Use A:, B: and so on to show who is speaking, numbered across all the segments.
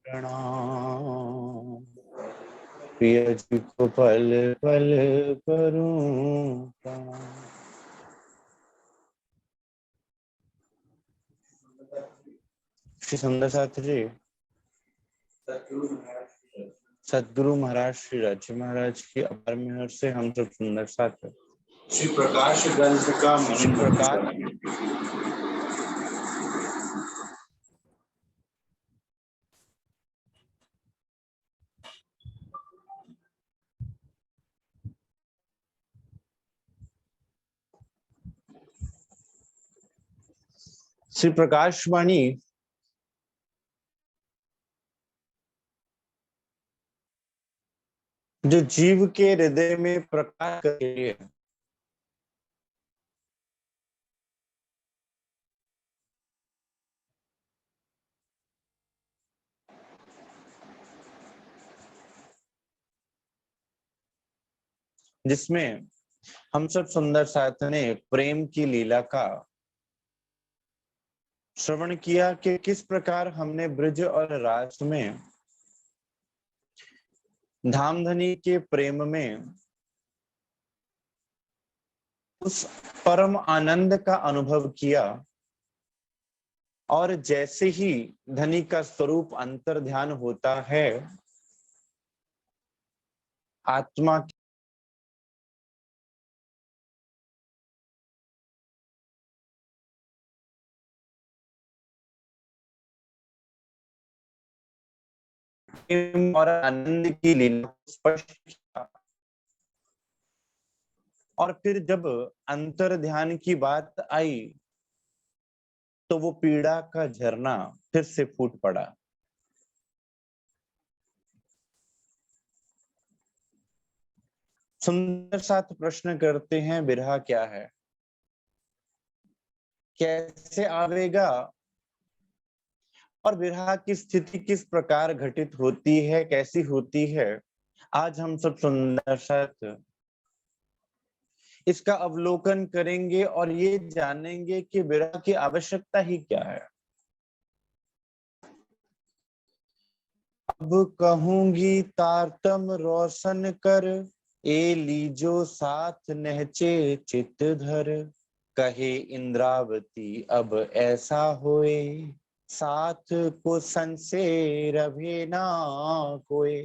A: प्रणाम। प्रिय जी को पल पल करूं प्रणाम। श्री सुंदर साथ जी, सदगुरु महाराज श्री राज महाराज की अपार मेहर से हम सब सुंदर साथ
B: श्री प्रकाश गंज का
A: श्री प्रकाश श्री प्रकाशवाणी जो जीव के हृदय में प्रकाश कर रही है, जिसमें हम सब सुंदर साथ ने प्रेम की लीला का श्रवण किया कि किस प्रकार हमने ब्रज और रास में धामधनी के प्रेम में उस परम आनंद का अनुभव किया। और जैसे ही धनी का स्वरूप अंतर ध्यान होता है, आत्मा और आनंद की लीला स्पष्ट किया। और फिर जब अंतर ध्यान की बात आई तो वो पीड़ा का झरना फिर से फूट पड़ा। सुंदर साथ प्रश्न करते हैं, बिरहा क्या है, कैसे आवेगा और विरह की स्थिति किस प्रकार घटित होती है, कैसी होती है। आज हम सब सुंदर साथ इसका अवलोकन करेंगे और ये जानेंगे कि विरह की आवश्यकता ही क्या है। अब कहूंगी तारतम रोशन कर, ए लीजो साथ नहचे चित धर। कहे इंद्रावती अब ऐसा होए, साथ को संसे रभे ना कोई।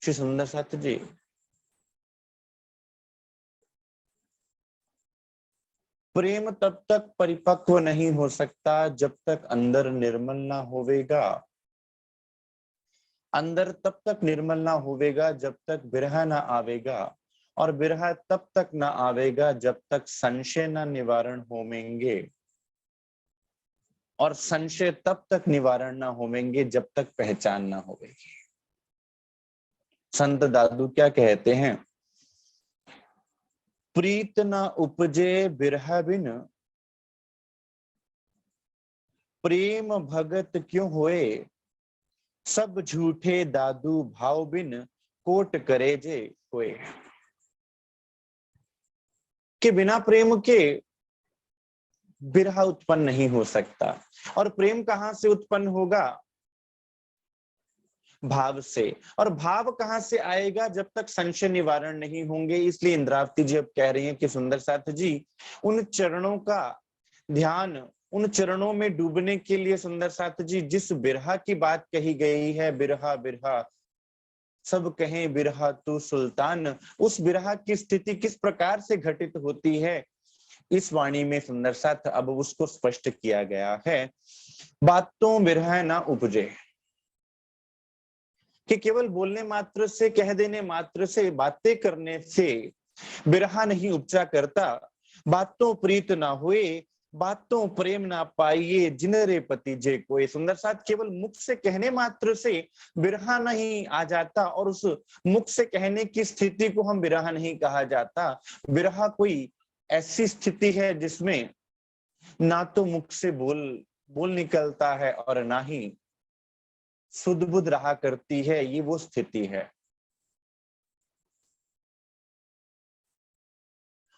A: श्री सुंदर साथ जी, प्रेम तब तक परिपक्व नहीं हो सकता जब तक अंदर निर्मल ना होवेगा। अंदर तब तक निर्मल ना होवेगा जब तक विरह ना आवेगा। और विरह तब तक ना आवेगा जब तक संशय ना निवारण होवेंगे। और संशय तब तक निवारण ना होवेंगे जब तक पहचान ना होवेगी। संत दादू क्या कहते हैं, प्रीत न उपजे बिरह बिन, प्रेम भगत क्यों होए। सब झूठे दादू भाव बिन, कोट करे जे होए। कि बिना प्रेम के बिरह उत्पन्न नहीं हो सकता। और प्रेम कहां से उत्पन्न होगा, भाव से। और भाव कहां से आएगा, जब तक संशय निवारण नहीं होंगे। इसलिए इंद्रावती जी अब कह रही हैं कि सुंदर साथ जी, उन चरणों का ध्यान, उन चरणों में डूबने के लिए सुंदर साथ जी जिस बिरहा की बात कही गई है, बिरहा बिरहा सब कहें बिरहा तू सुल्तान, उस बिरहा की स्थिति किस प्रकार से घटित होती है, इस वाणी में सुंदर साथ अब उसको स्पष्ट किया गया है। बातों बिरहा ना उपजे, कि केवल बोलने मात्र से, कह देने मात्र से, बातें करने से बिरहा नहीं उपजा करता। बातों प्रीत ना हुए, बातों प्रेम ना पाइए, जिनरे पति जे कोई। सुंदर साथ केवल मुख से कहने मात्र से बिरहा नहीं आ जाता, और उस मुख से कहने की स्थिति को हम बिरहा नहीं कहा जाता। बिरहा कोई ऐसी स्थिति है जिसमें ना तो मुख से बोल निकलता है और ना ही सुध बुध रहा करती है, ये वो स्थिति है।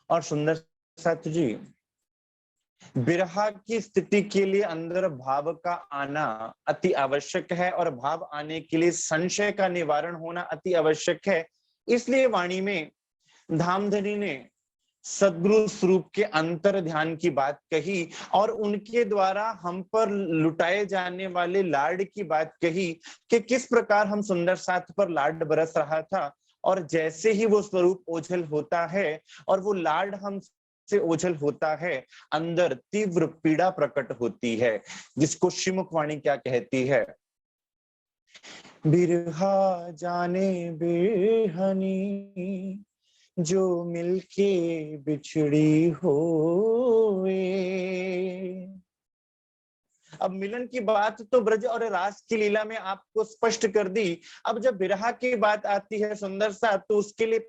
A: और सुंदर साथ जी, बिरहा की स्थिति के लिए अंदर भाव का आना अति आवश्यक है और भाव आने के लिए संशय का निवारण होना अति आवश्यक है। इसलिए वाणी में धामधनी ने सद्गुरु स्वरूप के अंतर ध्यान की बात कही और उनके द्वारा हम पर लुटाए जाने वाले लाड की बात कही कि किस प्रकार हम सुंदर साथ पर लाड बरस रहा था और जैसे ही वो स्वरूप ओझल होता है और वो लाड हम से ओझल होता है, अंदर तीव्र पीड़ा प्रकट होती है, जिसको श्रीमुख वाणी क्या कहती है, बिरहा जाने बिरहनी जो मिलके बिछड़ी होए। अब मिलन की बात तो ब्रज और रास की लीला में आपको स्पष्ट कर दी। अब जब बिरहा की बात आती है सुंदर सा, तो उसके लिए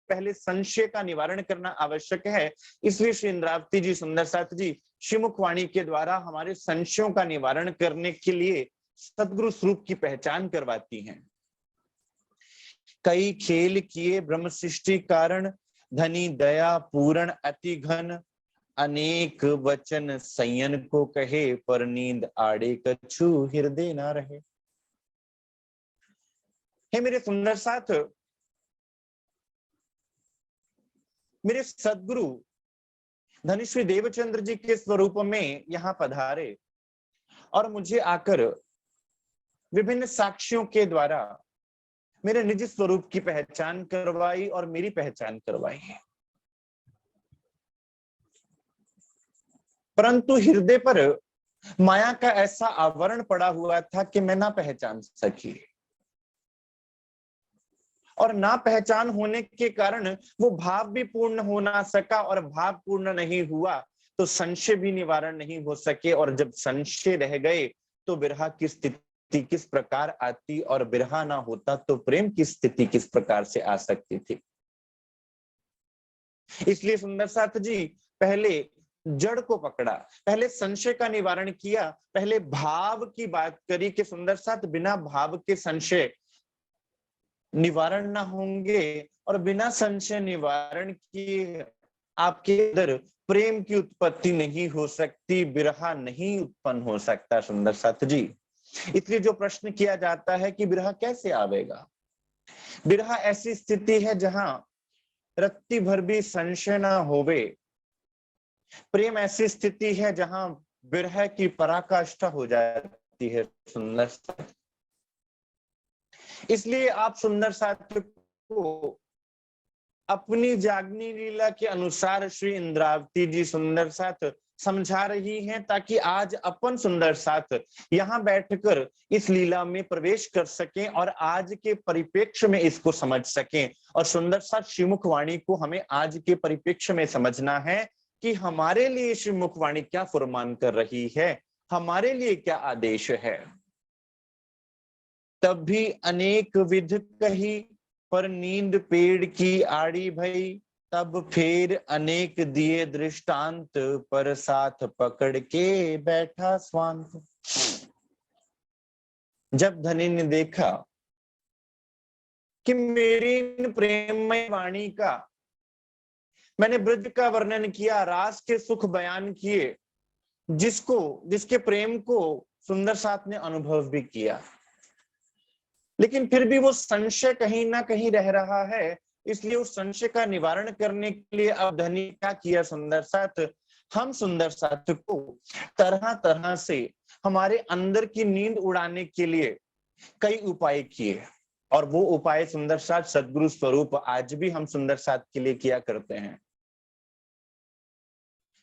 A: पहले संशय का निवारण करना आवश्यक है। इसलिए श्री इंद्रावती जी, सुंदर साथ जी श्रीमुख वाणी के द्वारा हमारे संशयों का निवारण करने के लिए सद्गुरु स्वरूप की पहचान करवाती हैं। कई खेल किए ब्रह्म सृष्टि कारण, धनी दया पूर्ण अति घन, अनेक वचन संयन को कहे, पर नींद आड़े कछु हृदय ना रहे। हे मेरे सुंदर साथ, मेरे सद्गुरु धनी श्री देवचंद्र जी के स्वरूप में यहाँ पधारे और मुझे आकर विभिन्न साक्ष्यों के द्वारा मेरे निज स्वरूप की पहचान करवाई और मेरी पहचान करवाई है। परंतु हृदय पर माया का ऐसा आवरण पड़ा हुआ था कि मैं ना पहचान सकी, और ना पहचान होने के कारण वो भाव भी पूर्ण हो ना सका, और भाव पूर्ण नहीं हुआ तो संशय भी निवारण नहीं हो सके, और जब संशय रह गए तो बिरहा की स्थिति किस प्रकार आती, और बिरहा ना होता तो प्रेम की स्थिति किस प्रकार से आ सकती थी। इसलिए सुंदर साथ जी पहले जड़ को पकड़ा, पहले संशय का निवारण किया, पहले भाव की बात करी कि सुंदर साथ बिना भाव के संशय निवारण ना होंगे, और बिना संशय निवारण किए आपके अंदर प्रेम की उत्पत्ति नहीं हो सकती, बिरहा नहीं उत्पन्न हो सकता। सुंदर साथ जी, इसलिए जो प्रश्न किया जाता है कि बिरहा कैसे आवेगा, बिरहा ऐसी स्थिति है जहां रत्ती भर भी संशय ना होवे। प्रेम ऐसी स्थिति है जहां बिरह की पराकाष्ठा हो जाती है। सुंदर साथ, इसलिए आप सुंदर साथ को अपनी जागनी लीला के अनुसार श्री इंद्रावती जी सुंदर साथ समझा रही हैं, ताकि आज अपन सुंदर साथ यहाँ बैठकर इस लीला में प्रवेश कर सकें और आज के परिप्रेक्ष्य में इसको समझ सकें। और सुंदर साथ श्रीमुख वाणी को हमें आज के परिप्रेक्ष्य में समझना है कि हमारे लिए श्रीमुख वाणी क्या फरमान कर रही है, हमारे लिए क्या आदेश है। तब भी अनेक विध कही, पर नींद पेड़ की आड़ी भई, तब फिर अनेक दिए दृष्टांत, पर साथ पकड़ के बैठा स्वांत। जब धनी ने देखा कि मेरी इन प्रेममय वाणी का, मैंने ब्रज का वर्णन किया, रास के सुख बयान किए, जिसके प्रेम को सुंदर साथ ने अनुभव भी किया, लेकिन फिर भी वो संशय कहीं ना कहीं रह रहा है। इसलिए उस संशय का निवारण करने के लिए अब धनी क्या किया सुंदर साथ, हम सुंदर साथ को तरह तरह से हमारे अंदर की नींद उड़ाने के लिए कई उपाय किए, और वो उपाय सुंदर साथ सद्गुरु स्वरूप आज भी हम सुंदर साथ के लिए किया करते हैं,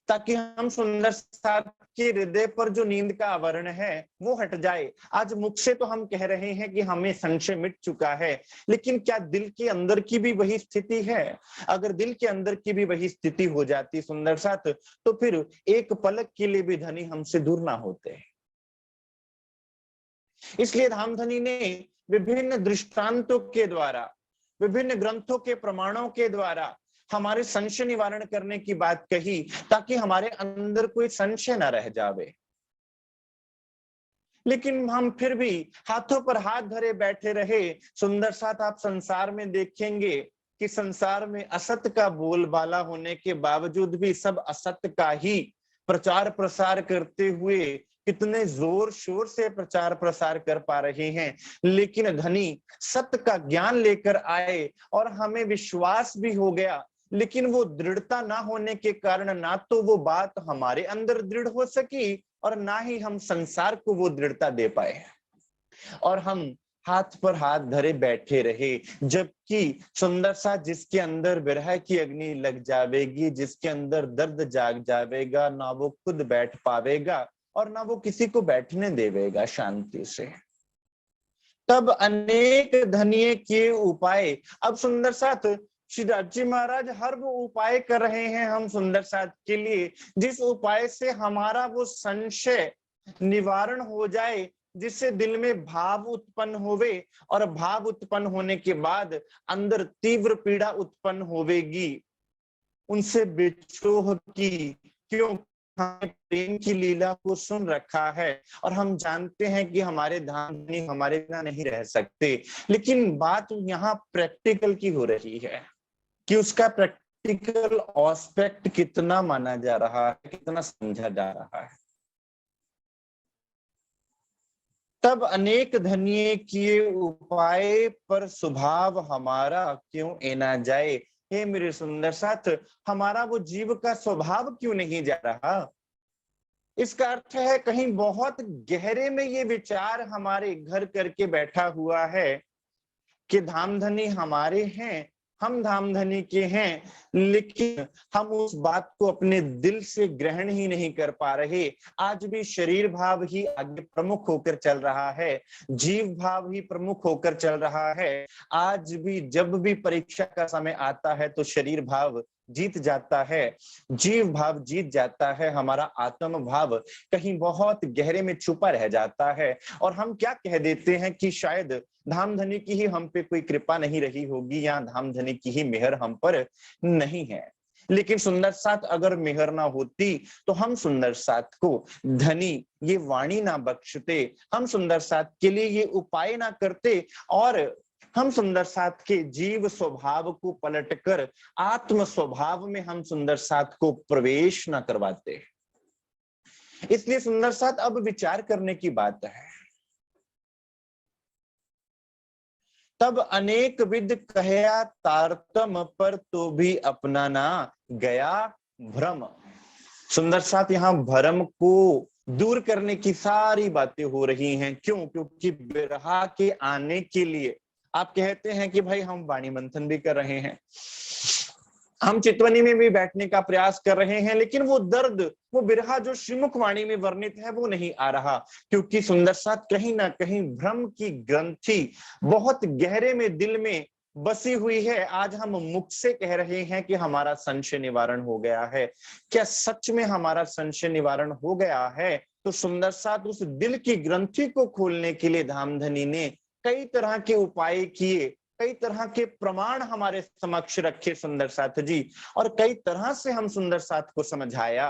A: ताकि हम सुंदर साथ के हृदय पर जो नींद का आवरण है वो हट जाए। आज मुख से तो हम कह रहे हैं कि हमें संशय मिट चुका है, लेकिन क्या दिल के अंदर की भी वही स्थिति है? अगर दिल के अंदर की भी वही स्थिति हो जाती सुंदर साथ, तो फिर एक पलक के लिए भी धनी हमसे दूर ना होते। इसलिए धामधनी ने विभिन्न दृष्टांतों के द्वारा, विभिन्न ग्रंथों के प्रमाणों के द्वारा हमारे संशय निवारण करने की बात कही, ताकि हमारे अंदर कोई संशय ना रह जावे। लेकिन हम फिर भी हाथों पर हाथ धरे बैठे रहे। सुंदर साथ आप संसार में देखेंगे कि संसार में असत्य का बोलबाला होने के बावजूद भी सब असत्य का ही प्रचार प्रसार करते हुए कितने जोर शोर से प्रचार प्रसार कर पा रहे हैं, लेकिन धनी सत्य का ज्ञान लेकर आए और हमें विश्वास भी हो गया, लेकिन वो दृढ़ता ना होने के कारण ना तो वो बात हमारे अंदर दृढ़ हो सकी और ना ही हम संसार को वो दृढ़ता दे पाए, और हम हाथ पर हाथ धरे बैठे रहे। जबकि सुंदर सा जिसके अंदर विरह की अग्नि लग जावेगी, जिसके अंदर दर्द जाग जावेगा, ना वो खुद बैठ पावेगा और ना वो किसी को बैठने देवेगा शांति से। तब अनेक धनिये किए उपाय। अब सुंदर साथ श्री राजी महाराज हर वो उपाय कर रहे हैं हम सुंदर साथ के लिए, जिस उपाय से हमारा वो संशय निवारण हो जाए, जिससे दिल में भाव उत्पन्न होवे और भाव उत्पन्न होने के बाद अंदर तीव्र पीड़ा उत्पन्न होवेगी उनसे विद्रोह की। क्यों? हमने प्रेम की लीला को सुन रखा है और हम जानते हैं कि हमारे धाम हमारे बिना नहीं रह सकते, लेकिन बात यहाँ प्रैक्टिकल की हो रही है कि उसका प्रैक्टिकल एस्पेक्ट कितना माना जा रहा है, कितना समझा जा रहा है। तब अनेक धनिये किए उपाय पर स्वभाव हमारा क्यों एना जाए। हे मेरे सुंदर साथ, हमारा वो जीव का स्वभाव क्यों नहीं जा रहा? इसका अर्थ है कहीं बहुत गहरे में ये विचार हमारे घर करके बैठा हुआ है कि धामधनी हमारे हैं, हम धामधनी के हैं, लेकिन हम उस बात को अपने दिल से ग्रहण ही नहीं कर पा रहे। आज भी शरीर भाव ही आगे प्रमुख होकर चल रहा है, जीव भाव ही प्रमुख होकर चल रहा है। आज भी जब भी परीक्षा का समय आता है तो शरीर भाव जीत जाता है, जीव भाव जीत जाता है, हमारा आत्म भाव कहीं बहुत गहरे में छुपा रह जाता है। और हम क्या कह देते हैं कि शायद धामधनी की ही हम पे कोई कृपा नहीं रही होगी या धामधनी की ही मेहर हम पर नहीं है। लेकिन सुंदर साथ अगर मेहर ना होती तो हम सुंदर साथ को धनी ये वाणी ना बख्शते, हम सुंदर साथ के लिए ये उपाय ना करते और हम सुंदर साथ के जीव स्वभाव को पलटकर आत्म स्वभाव में हम सुंदर साथ को प्रवेश न करवाते। इसलिए सुंदर साथ अब विचार करने की बात है। तब अनेक विध कहया तारतम पर तो भी अपना ना गया भ्रम। सुंदर साथ यहाँ भ्रम को दूर करने की सारी बातें हो रही हैं। क्यों? क्योंकि विरहा के आने के लिए आप कहते हैं कि भाई हम वाणी मंथन भी कर रहे हैं, हम चितवनी में भी बैठने का प्रयास कर रहे हैं, लेकिन वो दर्द, वो बिरहा जो श्रीमुख वाणी में वर्णित है वो नहीं आ रहा, क्योंकि सुंदर साथ कहीं ना कहीं भ्रम की ग्रंथि बहुत गहरे में दिल में बसी हुई है। आज हम मुख से कह रहे हैं कि हमारा संशय निवारण हो गया है। क्या सच में हमारा संशय निवारण हो गया है? तो सुंदर साथ उस दिल की ग्रंथि को खोलने के लिए धामधनी ने कई तरह के उपाय किए, कई तरह के प्रमाण हमारे समक्ष रखे सुंदर साथ जी, और कई तरह से हम सुंदर साथ को समझाया।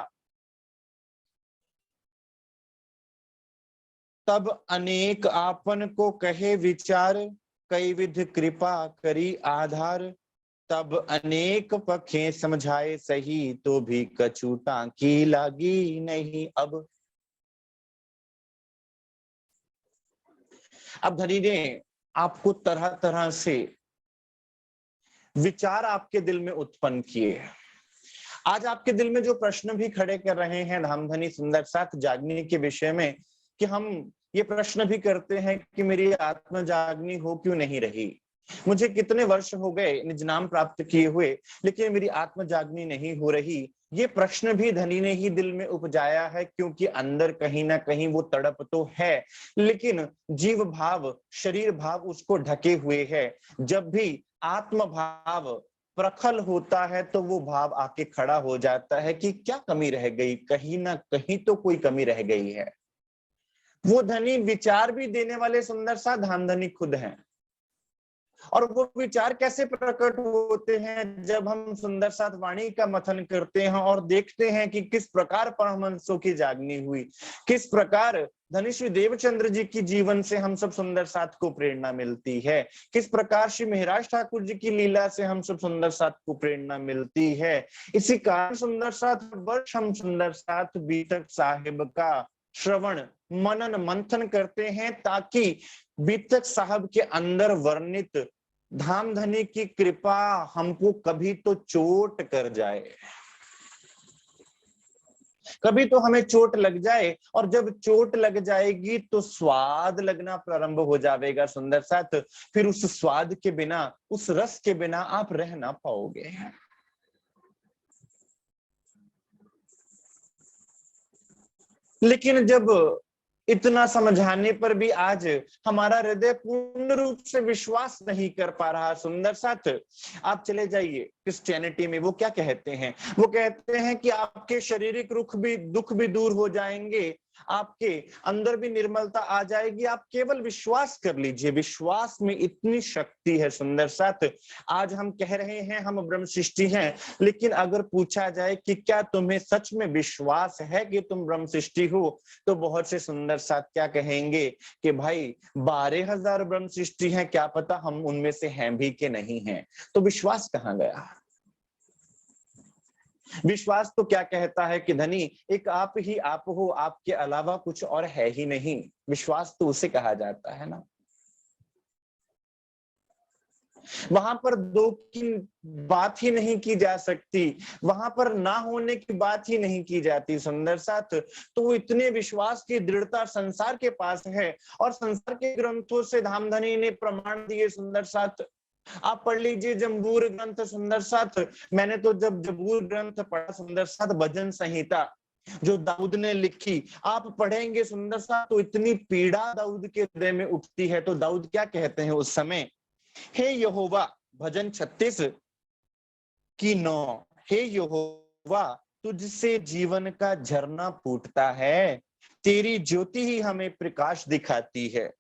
A: तब अनेक आपन को कहे विचार, कई विध कृपा करी आधार। तब अनेक पखे समझाए सही, तो भी कछूटा की लागी नहीं अब। अब धनी ने आपको तरह तरह से विचार आपके दिल में उत्पन्न किए। आज आपके दिल में जो प्रश्न भी खड़े कर रहे हैं धामधनी सुंदर साथ जागने के विषय में, कि हम ये प्रश्न भी करते हैं कि मेरी आत्मा जागनी हो क्यों नहीं रही, मुझे कितने वर्ष हो गए निज नाम प्राप्त किए हुए, लेकिन मेरी आत्मा जागनी नहीं हो रही। ये प्रश्न भी धनी ने ही दिल में उपजाया है, क्योंकि अंदर कहीं ना कहीं वो तड़प तो है, लेकिन जीव भाव, शरीर भाव उसको ढके हुए है। जब भी आत्म भाव प्रखल होता है तो वो भाव आके खड़ा हो जाता है कि क्या कमी रह गई, कहीं ना कहीं तो कोई कमी रह गई है। वो धनी विचार भी देने वाले सुंदर सा धामधनी खुद हैं। और वो विचार कैसे प्रकट होते हैं? जब हम सुंदर साथ वाणी का मथन करते हैं और देखते हैं कि किस प्रकार परमहंसों की जागनी हुई, किस प्रकार धनी देवचंद्र जी की जीवन से हम सब सुंदर साथ को प्रेरणा मिलती है, किस प्रकार श्री महाराज ठाकुर जी की लीला से हम सब सुंदर साथ को प्रेरणा मिलती है। इसी कारण सुंदर साथ वर्ष हम सुंदर साथ बीतक साहिब का श्रवण मनन मंथन करते हैं, ताकि बीतक साहब के अंदर वर्णित धाम धनी की कृपा हमको कभी तो चोट कर जाए, कभी तो हमें चोट लग जाए, और जब चोट लग जाएगी तो स्वाद लगना प्रारंभ हो जाएगा सुंदर साथ। फिर उस स्वाद के बिना, उस रस के बिना आप रह ना पाओगे। लेकिन जब इतना समझाने पर भी आज हमारा हृदय पूर्ण रूप से विश्वास नहीं कर पा रहा सुंदर साथ, आप चले जाइए क्रिश्चियनिटी में, वो क्या कहते हैं, वो कहते हैं कि आपके शारीरिक दुख भी दूर हो जाएंगे, आपके अंदर भी निर्मलता आ जाएगी, आप केवल विश्वास कर लीजिए। विश्वास में इतनी शक्ति है सुंदर साथ। आज हम कह रहे हैं हम ब्रह्म सृष्टि हैं, लेकिन अगर पूछा जाए कि क्या तुम्हें सच में विश्वास है कि तुम ब्रह्म सृष्टि हो, तो बहुत से सुंदर साथ क्या कहेंगे कि भाई 12,000 ब्रह्म सृष्टि हैं, क्या पता हम उनमें से हैं भी कि नहीं हैं। तो विश्वास कहाँ गया? विश्वास तो क्या कहता है कि धनी एक आप ही आप हो, आपके अलावा कुछ और है ही नहीं। विश्वास तो उसे कहा जाता है ना। वहां पर दो की बात ही नहीं की जा सकती, वहां पर ना होने की बात ही नहीं की जाती सुंदर साथ। तो वो इतने विश्वास की दृढ़ता संसार के पास है, और संसार के ग्रंथों से धामधनी ने प्रमाण दिए सुंदर साथ। आप पढ़ लीजिए जबूर ग्रंथ सुंदर साथ। मैंने तो जब जबूर ग्रंथ पढ़ा सुंदर साथ, भजन संहिता जो दाऊद ने लिखी, आप पढ़ेंगे सुंदर साथ तो इतनी पीड़ा दाऊद के हृदय में उठती है। तो दाऊद क्या कहते हैं उस समय, हे यहोवा, भजन 36 की 9, हे यहोवा तुझसे जीवन का झरना फूटता है, तेरी ज्योति ही हमें प्रकाश दिखाती है।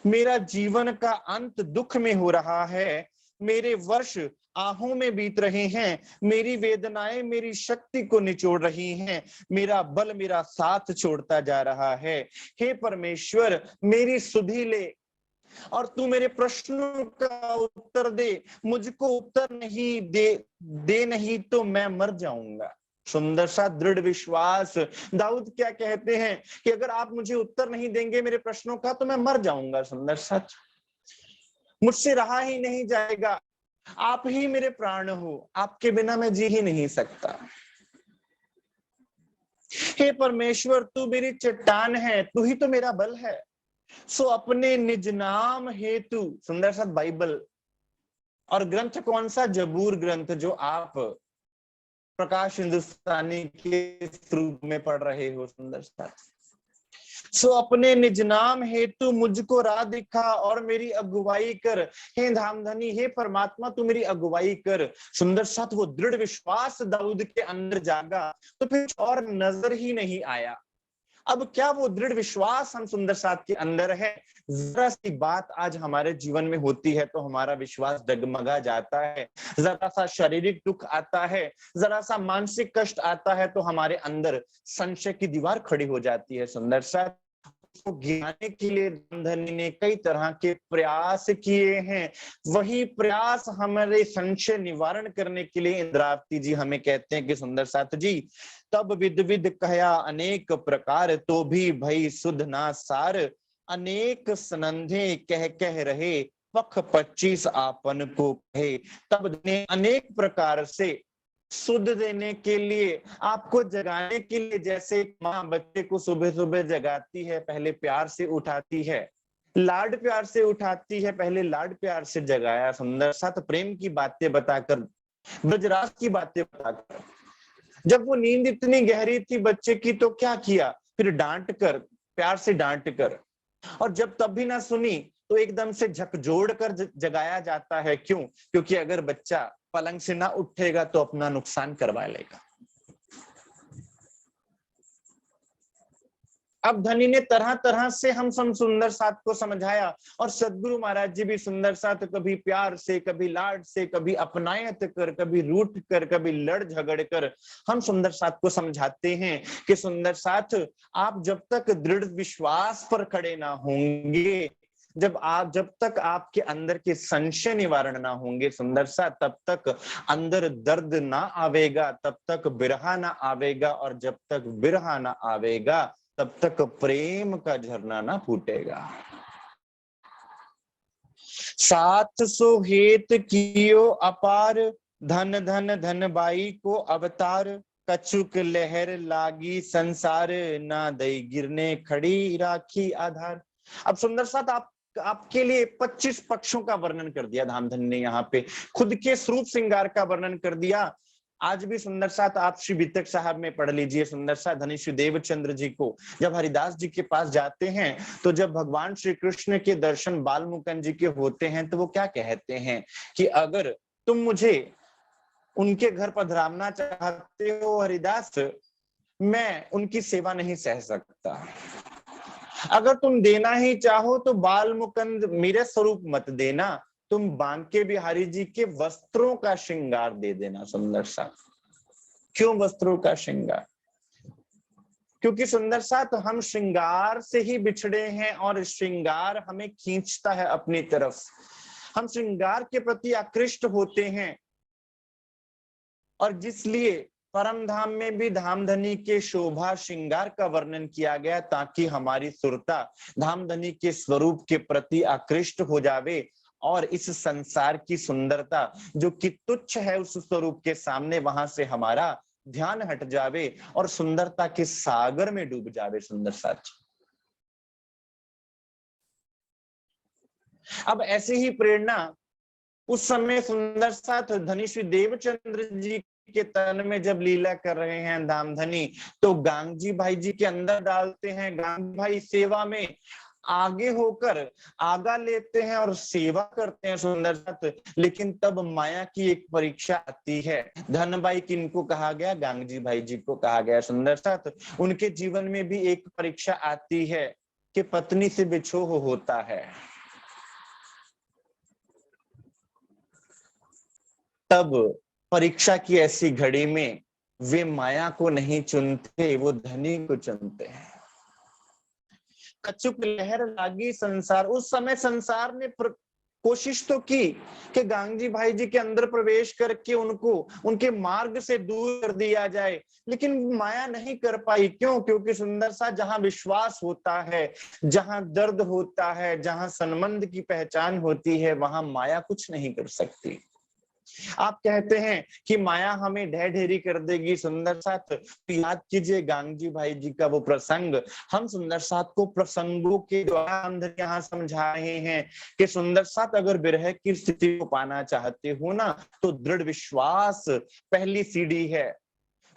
A: मेरा जीवन का अंत दुख में हो रहा है, मेरे वर्ष आहों में बीत रहे हैं, मेरी वेदनाएं मेरी शक्ति को निचोड़ रही हैं, मेरा बल मेरा साथ छोड़ता जा रहा है। हे परमेश्वर मेरी सुधि ले और तू मेरे प्रश्नों का उत्तर दे, मुझको उत्तर नहीं दे नहीं तो मैं मर जाऊंगा। सुंदर सा दृढ़ विश्वास। दाऊद क्या कहते हैं कि अगर आप मुझे उत्तर नहीं देंगे मेरे प्रश्नों का तो मैं मर जाऊंगा। सुंदर सच, मुझसे रहा ही नहीं जाएगा, आप ही मेरे प्राण हो, आपके बिना मैं जी ही नहीं सकता। हे परमेश्वर तू मेरी चट्टान है, तू ही तो मेरा बल है। सो अपने निज नाम हेतु, सुंदर सा बाइबल, और ग्रंथ कौन सा, जबूर ग्रंथ, जो आप प्रकाश हिंदुस्तानी के रूप में पढ़ रहे हो सुंदर सा। सो अपने निज नाम हेतु मुझको राह दिखा और मेरी अगुवाई कर। हे धामधनी, हे परमात्मा तू मेरी अगुवाई कर। सुंदर साथ वो दृढ़ विश्वास दाऊद के अंदर जागा तो फिर और नजर ही नहीं आया। अब क्या वो दृढ़ विश्वास हम सुंदर साथ के अंदर है? जरा सी बात आज हमारे जीवन में होती है तो हमारा विश्वास डगमगा जाता है, जरा सा शारीरिक दुख आता है, जरा सा मानसिक कष्ट आता है तो हमारे अंदर संशय की दीवार खड़ी हो जाती है। सुंदर साथ को गिराने के लिए धनी ने कई तरह के प्रयास किए हैं। वही प्रयास हमारे संशय निवारण करने के लिए इंद्रावती जी हमें कहते हैं कि सुंदर साथ जी, तब विद विद कहया अनेक प्रकार, तो भी भई सुध ना सार, अनेक सनंधे कह कह रहे, पख 25 आपन को कहे। तब ने अनेक प्रकार से सुध देने के लिए, आपको जगाने के लिए, जैसे माँ बच्चे को सुबह सुबह जगाती है, पहले प्यार से उठाती है, लाड प्यार से उठाती है, पहले लाड प्यार से जगाया सुंदर साथ, प्रेम की बातें बताकर, ब्रजराज की बातें बताकर। जब वो नींद इतनी गहरी थी बच्चे की तो क्या किया, फिर डांट कर, प्यार से डांट कर, और जब तब भी ना सुनी तो एकदम से झकझोड़ कर जगाया जाता है। क्यों? क्योंकि अगर बच्चा पलंग से ना उठेगा तो अपना नुकसान करवा लेगा। अब धनी ने तरह तरह से हम सब सुंदर साथ को समझाया, और सदगुरु महाराज जी भी सुंदर साथ कभी प्यार से, कभी लाड से, कभी अपनायत कर, कभी रूठ कर, कभी लड़ झगड़ कर हम सुंदर साथ को समझाते हैं कि सुंदर साथ, आप जब तक दृढ़ विश्वास पर खड़े ना होंगे, जब तक आपके अंदर के संशय निवारण ना होंगे सुंदर सा, तब तक अंदर दर्द ना आवेगा, तब तक बिरहा ना आवेगा, और जब तक बिरहा ना आवेगा तब तक प्रेम का झरना ना फूटेगा। साथ सो हेत कियो अपार, धन धन धन बाई को अवतार, कछुक लहर लागी संसार, ना दई गिरने खड़ी राखी आधार। अब सुंदर साथ आपके लिए 25 पक्षों का वर्णन कर दिया धामधन ने, यहाँ पे खुद के स्वरूप श्रृंगार का वर्णन कर दिया। आज भी सुंदर साथ आप श्री वितक साहब में पढ़ लीजिए, सुंदर साथ धनी श्री देवचंद्र जी को जब हरिदास जी के पास जाते हैं, तो जब भगवान श्री कृष्ण के दर्शन बाल मुकुंद जी के होते हैं, तो वो क्या कहते हैं कि अगर तुम मुझे उनके घर पधरामना चाहते हो हरिदास, मैं उनकी सेवा नहीं सह सकता। अगर तुम देना ही चाहो तो बाल मुकुंद मेरे स्वरूप मत देना, तुम बांके बिहारी जी के वस्त्रों का श्रृंगार दे देना। सुंदर सा क्यों वस्त्रों का श्रृंगार? क्योंकि सुंदर सा तो हम श्रृंगार से ही बिछड़े हैं, और श्रृंगार हमें खींचता है अपनी तरफ, हम श्रृंगार के प्रति आकृष्ट होते हैं। और जिसलिए परम धाम में भी धामधनी के शोभा श्रृंगार का वर्णन किया गया, ताकि हमारी सुरता धामधनी के स्वरूप के प्रति आकृष्ट हो जावे, और इस संसार की सुंदरता जो कि तुच्छ है उस स्वरूप के सामने, वहां से हमारा ध्यान हट जावे और सुंदरता के सागर में डूब जावे। सुंदर साथ अब ऐसी ही प्रेरणा उस समय सुंदर साथ धनी श्री देवचंद्र जी के तन में जब लीला कर रहे हैं धामधनी, तो गांगजी भाई जी के अंदर डालते हैं। गांगजी भाई सेवा में आगे होकर आगा लेते हैं और सेवा करते हैं सुंदर साथ। लेकिन तब माया की एक परीक्षा आती है। धनबाई किनको कहा गया? गांगजी भाई जी को कहा गया सुंदर साथ। उनके जीवन में भी एक परीक्षा आती है कि पत्नी से बिछोह होता है। तब परीक्षा की ऐसी घड़ी में वे माया को नहीं चुनते, वो धनी को चुनते हैं। कछुक लहर लागी संसार, उस समय संसार ने कोशिश तो की कि गांगजी भाई जी के अंदर प्रवेश करके उनको उनके मार्ग से दूर कर दिया जाए, लेकिन माया नहीं कर पाई। क्यों? क्योंकि सुंदर सा जहां विश्वास होता है, जहां दर्द होता है, जहां संबंध की पहचान होती है, वहां माया कुछ नहीं कर सकती। आप कहते हैं कि माया हमें ढह ढेरी कर देगी सुंदर साथ, तो याद कीजिए गांगजी भाई जी का वो प्रसंग। हम सुंदर साथ को प्रसंगों के द्वारा अंदर यहाँ समझा रहे हैं कि सुंदर साथ अगर विरह की स्थिति को पाना चाहते हो ना, तो दृढ़ विश्वास पहली सीढ़ी है।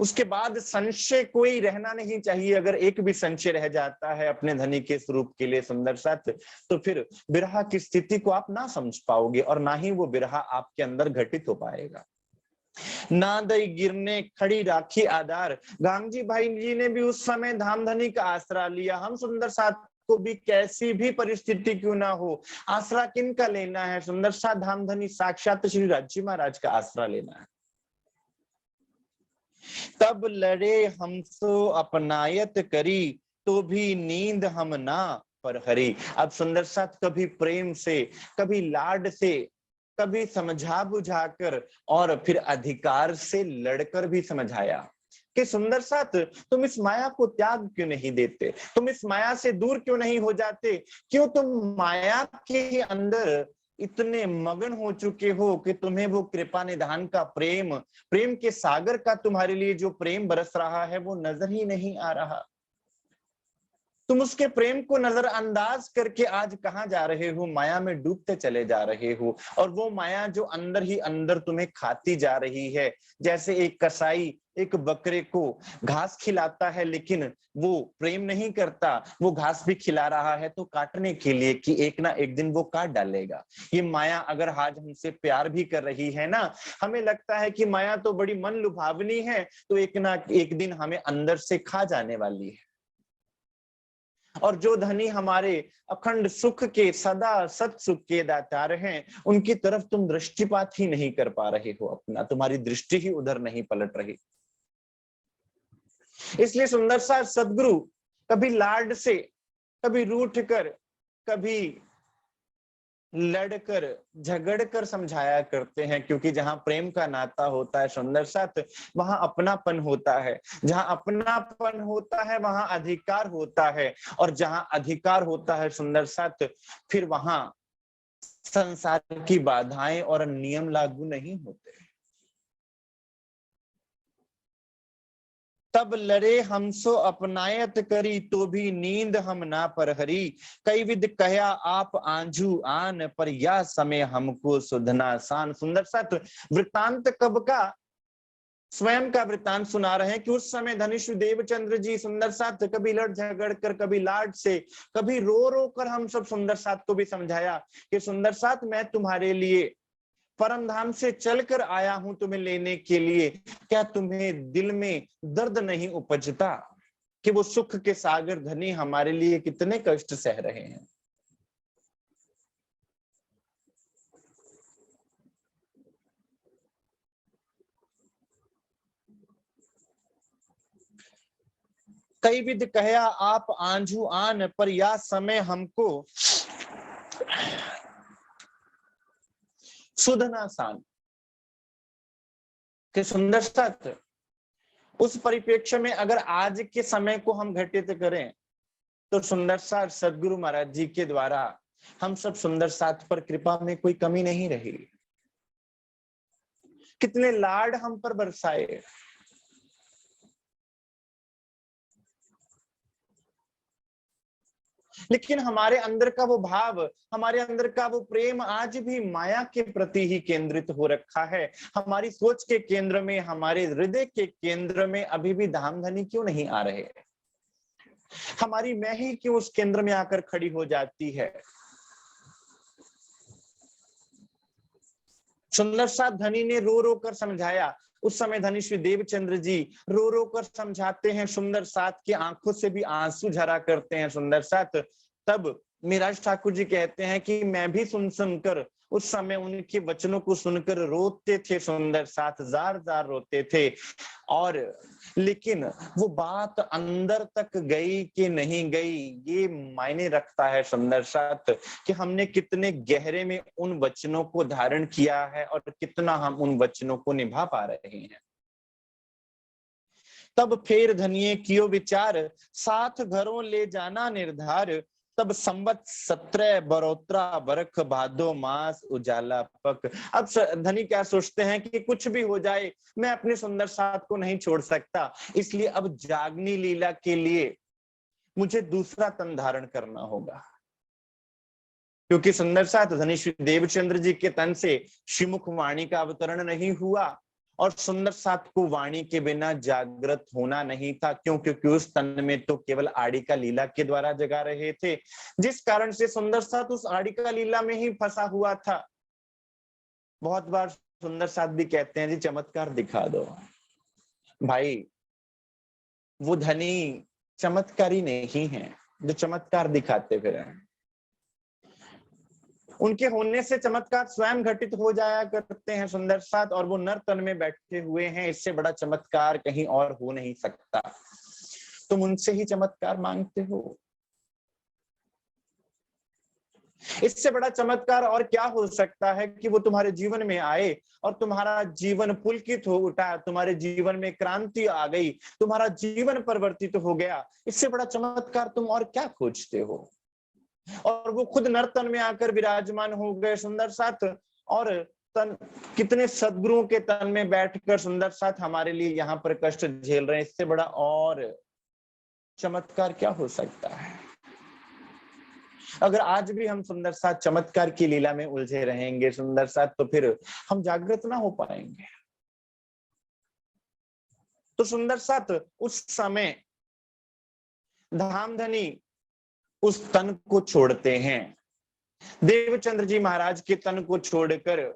A: उसके बाद संशय कोई रहना नहीं चाहिए। अगर एक भी संशय रह जाता है अपने धनी के स्वरूप के लिए सुंदर साथ, तो फिर विरह की स्थिति को आप ना समझ पाओगे, और ना ही वो विरह आपके अंदर घटित हो पाएगा। ना दई गिरने खड़ी राखी आधार, गांगजी भाई जी ने भी उस समय धामधनी का आसरा लिया। हम सुंदर साथ को भी कैसी भी परिस्थिति क्यों ना हो, आसरा किनका लेना है? सुंदर साथ धामधनी साक्षात श्री राजी महाराज का आसरा लेना है। तब लड़े हमसो अपनायत करी, तो भी नींद हम ना पर हरी। अब सुंदर साथ कभी प्रेम से, कभी लाड से, कभी समझा बुझाकर, और फिर अधिकार से लड़कर भी समझाया कि सुंदर साथ तुम इस माया को त्याग क्यों नहीं देते, तुम इस माया से दूर क्यों नहीं हो जाते, क्यों तुम माया के अंदर इतने मगन हो चुके हो कि तुम्हें वो कृपा निधान का प्रेम, प्रेम के सागर का तुम्हारे लिए जो प्रेम बरस रहा है वो नजर ही नहीं आ रहा। तुम उसके प्रेम को नजरअंदाज करके आज कहां जा रहे हो? माया में डूबते चले जा रहे हो, और वो माया जो अंदर ही अंदर तुम्हें खाती जा रही है। जैसे एक कसाई एक बकरे को घास खिलाता है, लेकिन वो प्रेम नहीं करता, वो घास भी खिला रहा है तो काटने के लिए कि एक ना एक दिन वो काट डालेगा। ये माया अगर आज हमसे प्यार भी कर रही है ना, हमें लगता है कि माया तो बड़ी मन लुभावनी है, तो एक ना एक दिन हमें अंदर से खा जाने वाली है। और जो धनी हमारे अखंड सुख के, सदा सत सुख के दातार हैं, उनकी तरफ तुम दृष्टिपात ही नहीं कर पा रहे हो अपना, तुम्हारी दृष्टि ही उधर नहीं पलट रही। इसलिए सुंदर सा सदगुरु कभी लाड से, कभी रूठ कर, कभी लड़कर, झगड़कर समझाया करते हैं, क्योंकि जहां प्रेम का नाता होता है सुंदर साथ, वहां अपनापन होता है। जहां अपनापन होता है वहां अधिकार होता है, और जहां अधिकार होता है सुंदर साथ, फिर वहां संसार की बाधाएं और नियम लागू नहीं होते। तब लड़े हमसो अपनायत करी, तो भी नींद हम ना परहरी। कई विद कहया आप आंझू आन, पर या समय हमको सुधना सान। सुंदर साथ वृतांत कब का, स्वयं का वृतांत सुना रहे हैं कि उस समय धनिष्ठ देवचंद्र जी सुंदर साथ कभी लड़ झगड़ कर, कभी लाड से, कभी रो रो कर हम सब सुंदर साथ को भी समझाया कि सुंदर साथ मैं तुम्हारे लिए परम धाम से चलकर आया हूं तुम्हें लेने के लिए, क्या तुम्हें दिल में दर्द नहीं उपजता कि वो सुख के सागर धनी हमारे लिए कितने कष्ट सह रहे हैं। कई विध कहया आप आंझू आन, पर या समय हमको सुधना सान। कि सुंदर साथ उस परिप्रेक्ष्य में अगर आज के समय को हम घटित करें, तो सुंदर साथ सदगुरु महाराज जी के द्वारा हम सब सुंदर साथ पर कृपा में कोई कमी नहीं रही। कितने लाड हम पर बरसाए, लेकिन हमारे अंदर का वो भाव, हमारे अंदर का वो प्रेम आज भी माया के प्रति ही केंद्रित हो रखा है। हमारी सोच के केंद्र में, हमारे हृदय के केंद्र में अभी भी धाम धनी क्यों नहीं आ रहे? हमारी मैं ही क्यों उस केंद्र में आकर खड़ी हो जाती है? सुंदर सा धनी ने रो रो कर समझाया। उस समय धनी श्री देवचंद्र जी रो रो कर समझाते हैं, सुंदर साथ की आंखों से भी आंसू झरा करते हैं सुंदर साथ। तब मिराज ठाकुर जी कहते हैं कि मैं भी सुन सुनकर उस समय उनके वचनों को सुनकर रोते थे सुंदर साथ, जार जार रोते थे। और लेकिन वो बात अंदर तक गई कि नहीं गई, ये मायने रखता है सुंदर साथ कि हमने कितने गहरे में उन वचनों को धारण किया है और कितना हम उन वचनों को निभा पा रहे हैं। तब फेर धनिये कियो विचार, साथ घरों ले जाना निर्धार। तब संवत 17 बरोत्रा बरख, भादो मास उजाला पक। अब धनी क्या सोचते हैं कि कुछ भी हो जाए मैं अपने सुंदर साथ को नहीं छोड़ सकता, इसलिए अब जागनी लीला के लिए मुझे दूसरा तन धारण करना होगा। क्योंकि सुंदर साथ धनी श्री देवचंद्र जी के तन से श्रीमुख वाणी का अवतरण नहीं हुआ, और सुंदर साथ को वाणी के बिना जागृत होना नहीं था। क्यों? क्योंकि उस तन में तो केवल आड़ी का लीला के द्वारा जगा रहे थे, जिस कारण से सुंदर साथ उस आड़ी का लीला में ही फंसा हुआ था। बहुत बार सुंदर साथ भी कहते हैं जी चमत्कार दिखा दो। भाई वो धनी चमत्कारी नहीं है जो चमत्कार दिखाते फिर हैं। उनके होने से चमत्कार स्वयं घटित हो जाया करते हैं सुंदर साथ, और वो नर तन में बैठे हुए हैं। इससे बड़ा चमत्कार कहीं और हो नहीं सकता। तुम उनसे ही चमत्कार मांगते हो, इससे बड़ा चमत्कार और क्या हो सकता है कि वो तुम्हारे जीवन में आए और तुम्हारा जीवन पुलकित हो उठा, तुम्हारे जीवन में क्रांति आ गई, तुम्हारा जीवन परिवर्तित हो गया। इससे बड़ा चमत्कार तुम और क्या खोजते हो? और वो खुद नर्तन में आकर विराजमान हो गए सुंदर साथ, और तन कितने सदगुरुओं के तन में बैठकर सुंदर साथ हमारे लिए यहाँ पर कष्ट झेल रहे हैं। इससे बड़ा और चमत्कार क्या हो सकता है? अगर आज भी हम सुंदर साथ चमत्कार की लीला में उलझे रहेंगे सुंदर साथ, तो फिर हम जागृत ना हो पाएंगे। तो सुंदर साथ उस समय धामधनी उस तन को छोड़ते हैं, देवचंद्र जी महाराज के तन को छोड़कर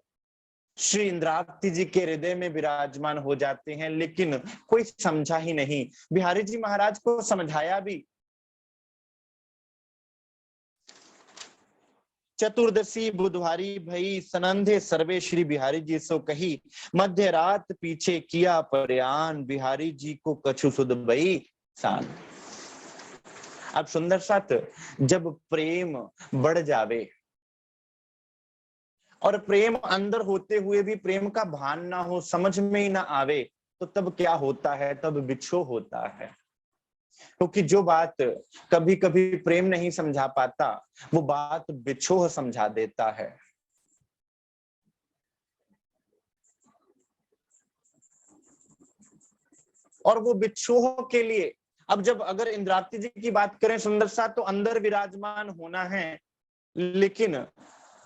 A: श्री इंद्रावती जी के हृदय में विराजमान हो जाते हैं। लेकिन कोई समझा ही नहीं। बिहारी जी महाराज को समझाया भी, चतुर्दशी बुधवारी भई, सनंधे सर्वे श्री बिहारी जी सो कही, मध्य रात पीछे किया प्रयाण, बिहारी जी को कछु सुध भई सान। अब सुंदर साथ, जब प्रेम बढ़ जावे और प्रेम अंदर होते हुए भी प्रेम का भान ना हो, समझ में ही ना आवे, तो तब क्या होता है? तब बिछो होता है। क्योंकि जो बात कभी कभी प्रेम नहीं समझा पाता, वो बात बिछोह समझा देता है। और वो बिछोह के लिए, अब जब अगर इंद्रावती जी की बात करें सुंदर सा, तो अंदर विराजमान होना है, लेकिन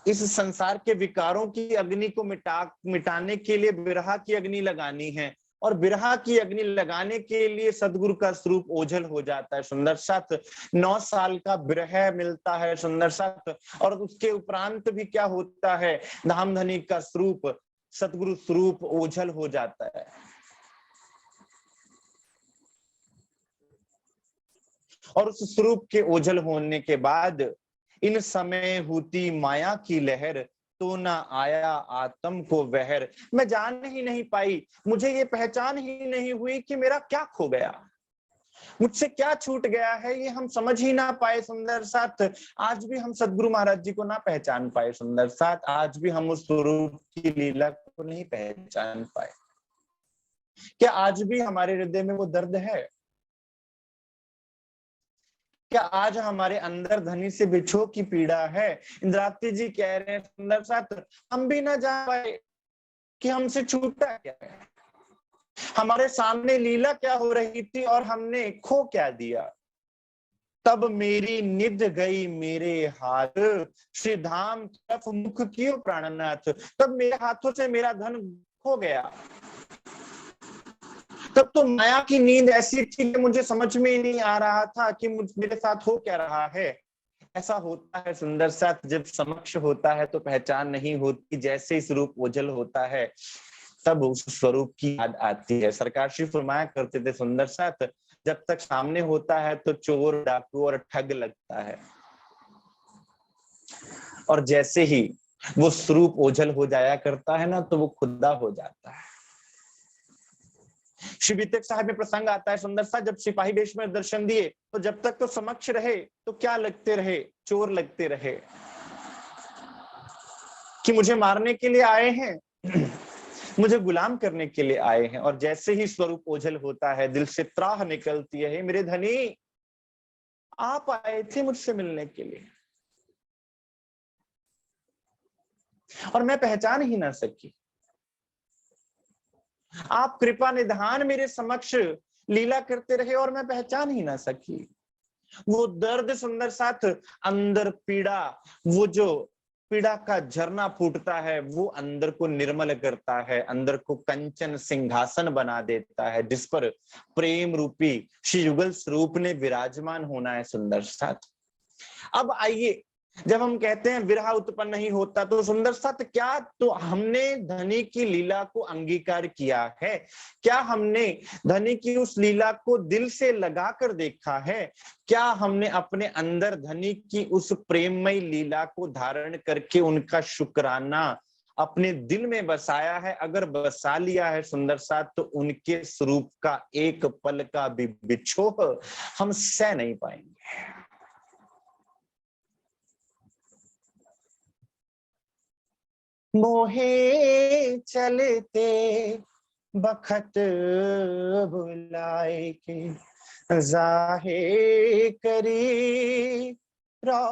A: इस संसार के विकारों की अग्नि को मिटाने के लिए विरहा की अग्नि लगानी है, और विरहा की अग्नि लगाने के लिए सदगुरु का स्वरूप ओझल हो जाता है सुंदर साथ। 9 साल का विरह मिलता है सुंदर साथ, और उसके उपरांत भी क्या होता है? धामधनी का स्वरूप, सदगुरु स्वरूप ओझल हो जाता है। और उस स्वरूप के ओझल होने के बाद, इन समय होती माया की लहर, तो ना आया आत्म को वहर। मैं जान ही नहीं पाई, मुझे ये पहचान ही नहीं हुई कि मेरा क्या खो गया, मुझसे क्या छूट गया है, ये हम समझ ही ना पाए सुंदर साथ। आज भी हम सदगुरु महाराज जी को ना पहचान पाए सुंदर साथ, आज भी हम उस स्वरूप की लीला को नहीं पहचान पाए। क्या आज भी हमारे हृदय में वो दर्द है? क्या आज हमारे अंदर धनी से बिछो की पीड़ा है? इंद्रावती जी कह रहे हैं सुंदर साथ, हम भी ना जान पाए कि हमसे छूटा क्या है, हमारे सामने लीला क्या हो रही थी और हमने खो क्या दिया। तब मेरी निध गई मेरे हाथ, श्री धाम तरफ मुख कियो प्राणनाथ। तब मेरे हाथों से मेरा धन खो गया। तब तो माया की नींद ऐसी थी कि मुझे समझ में ही नहीं आ रहा था कि मेरे साथ हो क्या रहा है। ऐसा होता है सुंदर साथ, जब समक्ष होता है तो पहचान नहीं होती, जैसे ही स्वरूप ओझल होता है तब उस स्वरूप की याद आती है। सरकार श्री फरमाया करते थे सुंदर साथ, जब तक सामने होता है तो चोर डाकू और ठग लगता है, और जैसे ही वो स्वरूप ओझल हो जाया करता है ना, तो वो खुदा हो जाता है। श्री बीतक साहब में प्रसंग आता है सुंदर सा, जब सिपाही वेश में दर्शन दिए तो जब तक तो समक्ष रहे तो क्या लगते रहे? चोर लगते रहे कि मुझे मारने के लिए आए हैं, मुझे गुलाम करने के लिए आए हैं। और जैसे ही स्वरूप ओझल होता है, दिल से त्राह निकलती है, मेरे धनी आप आए थे मुझसे मिलने के लिए और मैं पहचान ही ना सकी, आप कृपा निधान मेरे समक्ष लीला करते रहे और मैं पहचान ही ना सकी। वो दर्द सुंदर साथ, अंदर पीड़ा, वो जो पीड़ा का झरना फूटता है, वो अंदर को निर्मल करता है, अंदर को कंचन सिंहासन बना देता है, जिस पर प्रेम रूपी श्री युगल स्वरूप ने विराजमान होना है सुंदर साथ। अब आइए, जब हम कहते हैं विरह उत्पन्न नहीं होता, तो सुंदर साथ क्या तो हमने धनी की लीला को अंगीकार किया है? क्या हमने धनी की उस लीला को दिल से लगा कर देखा है? क्या हमने अपने अंदर धनी की उस प्रेममय लीला को धारण करके उनका शुक्राना अपने दिल में बसाया है? अगर बसा लिया है सुंदर साथ, तो उनके स्वरूप का एक पल का भी बिछोह हम सह नहीं पाएंगे। मोहे चलते बखत बुलाए के, जाहे करी रोशन,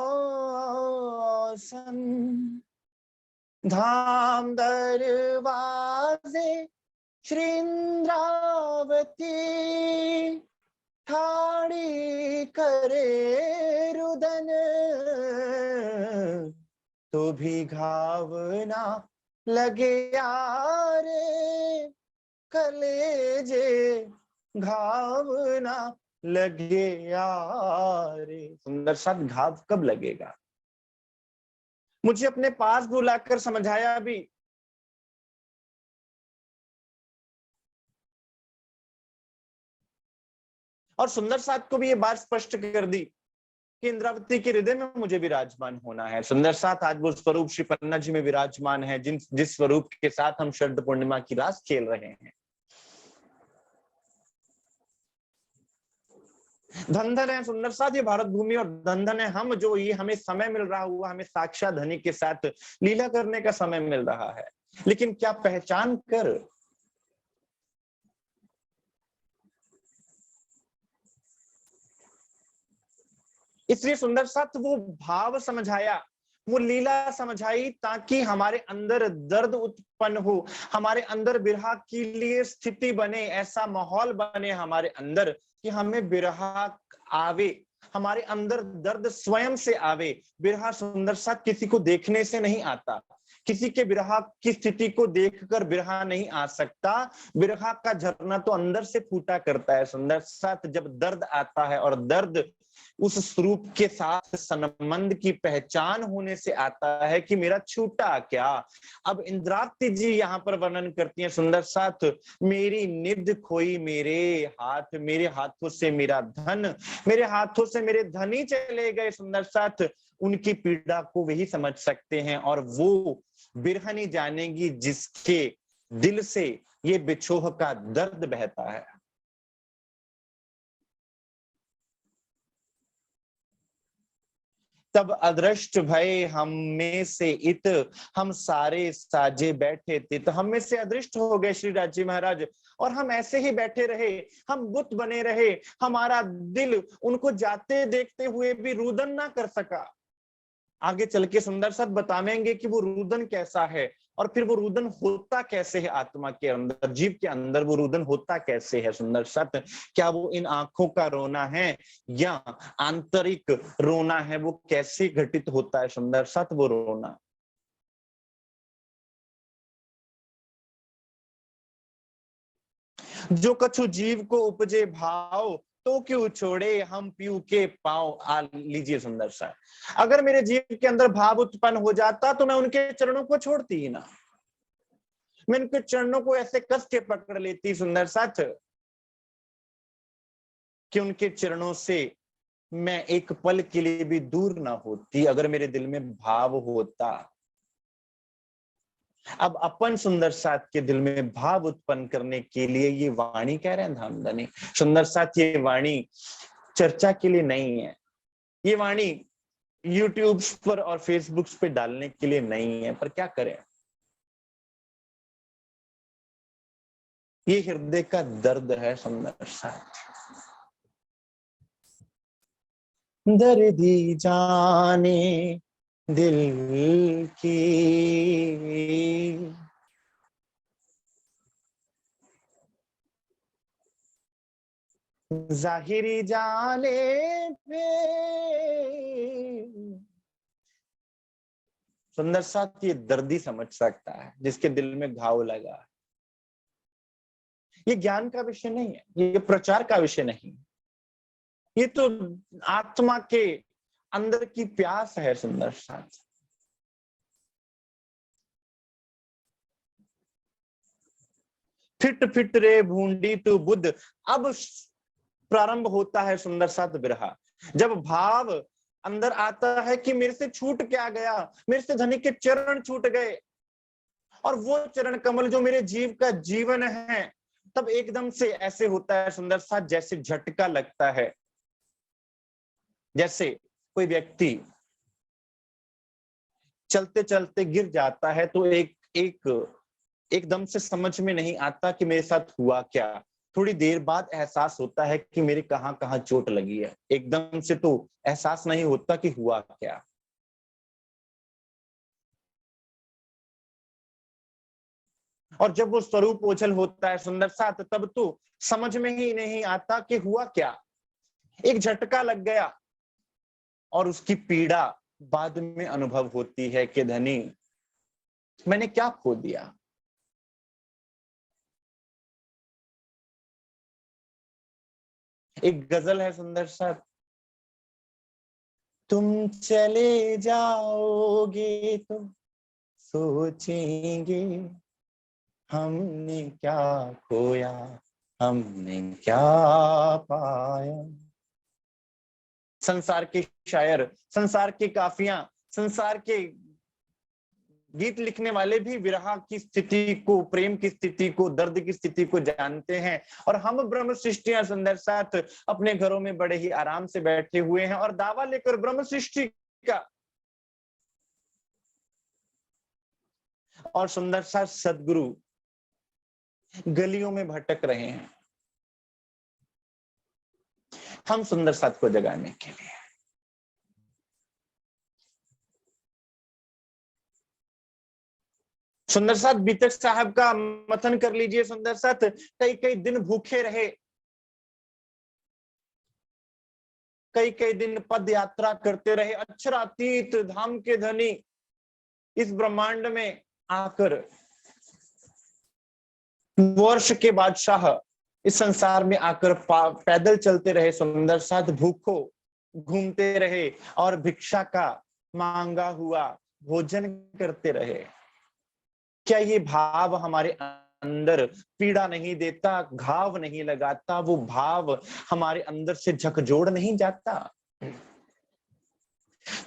A: धाम दरवाजे श्री इंद्रावती, ठाड़ी करे रुदन, तो भी घावना लगे यारे, कलेजे घावना लगे यारे। सुंदर साथ, घाव कब लगेगा? मुझे अपने पास बुलाकर समझाया भी, और सुंदर साथ को भी ये बात स्पष्ट कर दी कि इंद्रावती के हृदय में मुझे विराजमान होना है। सुंदर साथ आज वो स्वरूप श्री पन्ना जी में विराजमान है, जिस स्वरूप के साथ हम शरद पूर्णिमा की रास खेल रहे हैं। धन धन है सुंदर साथ ये भारत भूमि, और धन धन है हम, जो ये हमें समय मिल रहा हुआ, हमें साक्षात धनी के साथ लीला करने का समय मिल रहा है। लेकिन क्या पहचान कर इसलिए सुंदर साथ वो भाव समझाया, वो लीला समझाई, ताकि हमारे अंदर दर्द उत्पन्न हो, हमारे अंदर विरह के लिए स्थिति बने, ऐसा माहौल बने हमारे अंदर कि हमें विरह आवे, हमारे अंदर दर्द स्वयं से आवे। विरह सुंदर साथ किसी को देखने से नहीं आता, किसी के विरह की स्थिति को देखकर विरह नहीं आ सकता। विरह का झरना तो अंदर से फूटा करता है सुंदर साथ, जब दर्द आता है, और दर्द उस स्वरूप के साथ संबंध की पहचान होने से आता है कि मेरा छूटा क्या। अब इंद्रावती जी यहाँ पर वर्णन करती हैं सुंदर साथ, मेरी निध खोई मेरे हाथ, मेरे हाथों से मेरा धन, मेरे हाथों से मेरे धन ही चले गए। सुंदर साथ उनकी पीड़ा को वही समझ सकते हैं, और वो बिरहनी जानेगी जिसके दिल से ये बिछोह का दर्द बहता है। तब अदृष्ट भय हम में से इत, हम सारे साजे बैठे थे। तो हम में से अदृष्ट हो गए श्री राज जी महाराज, और हम ऐसे ही बैठे रहे, हम बुत बने रहे। हमारा दिल उनको जाते देखते हुए भी रुदन ना कर सका। आगे चल के सुंदर साथ बतावेंगे कि वो रुदन कैसा है, और फिर वो रुदन होता कैसे है, आत्मा के अंदर, जीव के अंदर वो रुदन होता कैसे है सुंदर साथ। क्या वो इन आंखों का रोना है, या आंतरिक रोना है, वो कैसे घटित होता है सुंदर साथ वो रोना। जो कछु जीव को उपजे भाव, तो क्यों छोड़े हम पीऊ के पांव। आ लीजिए सुंदर सा, अगर मेरे जीव के अंदर भाव उत्पन्न हो जाता तो मैं उनके चरणों को छोड़ती ही ना, मैं उनके चरणों को ऐसे कस के पकड़ लेती सुंदर साथ, कि उनके चरणों से मैं एक पल के लिए भी दूर ना होती, अगर मेरे दिल में भाव होता। अब अपन सुंदर साथ के दिल में भाव उत्पन्न करने के लिए ये वाणी कह रहे हैं धामधनी सुंदर साथ, ये वाणी चर्चा के लिए नहीं है, ये वाणी यूट्यूब पर और फेसबुक पे डालने के लिए नहीं है। पर क्या करें, ये हृदय का दर्द है सुंदर साथ। दर्दी जाने दिल की, जाहिरी जाने पे। सुंदर साथ ये दर्दी समझ सकता है जिसके दिल में घाव लगा है। ये ज्ञान का विषय नहीं है, ये प्रचार का विषय नहीं, ये तो आत्मा के अंदर की प्यास है सुंदर साथ। फिट फिट रे भूंडी तू बुद्ध, अब प्रारंभ होता है सुंदर साथ बिरहा। जब भाव अंदर आता है कि मेरे से छूट क्या गया, मेरे से धनी के चरण छूट गए, और वो चरण कमल जो मेरे जीव का जीवन है, तब एकदम से ऐसे होता है सुंदर साथ जैसे झटका लगता है। जैसे कोई व्यक्ति चलते चलते गिर जाता है, तो एकदम से समझ में नहीं आता कि मेरे साथ हुआ क्या। थोड़ी देर बाद एहसास होता है कि मेरे कहां कहां चोट लगी है, एकदम से तो एहसास नहीं होता कि हुआ क्या। और जब वो स्वरूप ओझल होता है सुंदर साथ, तब तो समझ में ही नहीं आता कि हुआ क्या। एक झटका लग गया, और उसकी पीड़ा बाद में अनुभव होती है कि धनी मैंने क्या खो दिया। एक गजल है सुंदर सा, तुम चले जाओगे तो सोचेंगे हमने क्या खोया, हमने क्या पाया। संसार के शायर, संसार के काफियां, संसार के गीत लिखने वाले भी विरह की स्थिति को, प्रेम की स्थिति को, दर्द की स्थिति को जानते हैं। और हम ब्रह्म सृष्टियां सुंदर साथ अपने घरों में बड़े ही आराम से बैठे हुए हैं और दावा लेकर ब्रह्म सृष्टि का, और सुंदर साथ सदगुरु गलियों में भटक रहे हैं हम सुंदर साथ को जगाने के लिए। सुंदर साथ बीतक साहब का मथन कर लीजिए। सुंदर साथ कई कई दिन भूखे रहे, कई कई दिन पद यात्रा करते रहे, अक्षरातीत धाम के धनी इस ब्रह्मांड में आकर वर्ष के बादशाह इस संसार में आकर पैदल चलते रहे। सुंदर साथ भूखो घूमते रहे और भिक्षा का मांगा हुआ भोजन करते रहे। क्या ये भाव हमारे अंदर पीड़ा नहीं देता, घाव नहीं लगाता? वो भाव हमारे अंदर से झकझोर नहीं जाता?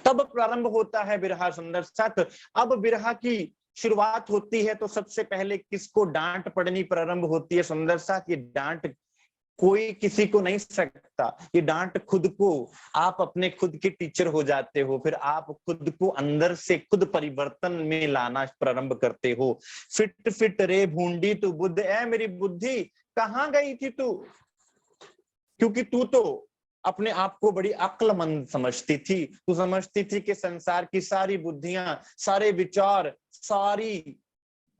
A: तब प्रारंभ होता है बिरहा सुंदर साथ। अब बिरहा की शुरुआत होती है तो सबसे पहले किसको डांट पड़नी प्रारंभ होती है सुंदर साथ? ये डांट कोई किसी को नहीं सकता, ये डांट खुद को। आप अपने खुद के टीचर हो जाते हो, फिर आप खुद को अंदर से खुद परिवर्तन में लाना प्रारंभ करते हो। फिट फिट रे भूंडी तू बुद्ध, ए मेरी बुद्धि कहाँ गई थी तू? क्योंकि तू तो अपने आप को बड़ी अक्लमंद समझती थी। तू समझती थी कि संसार की सारी बुद्धियां, सारे विचार, सारी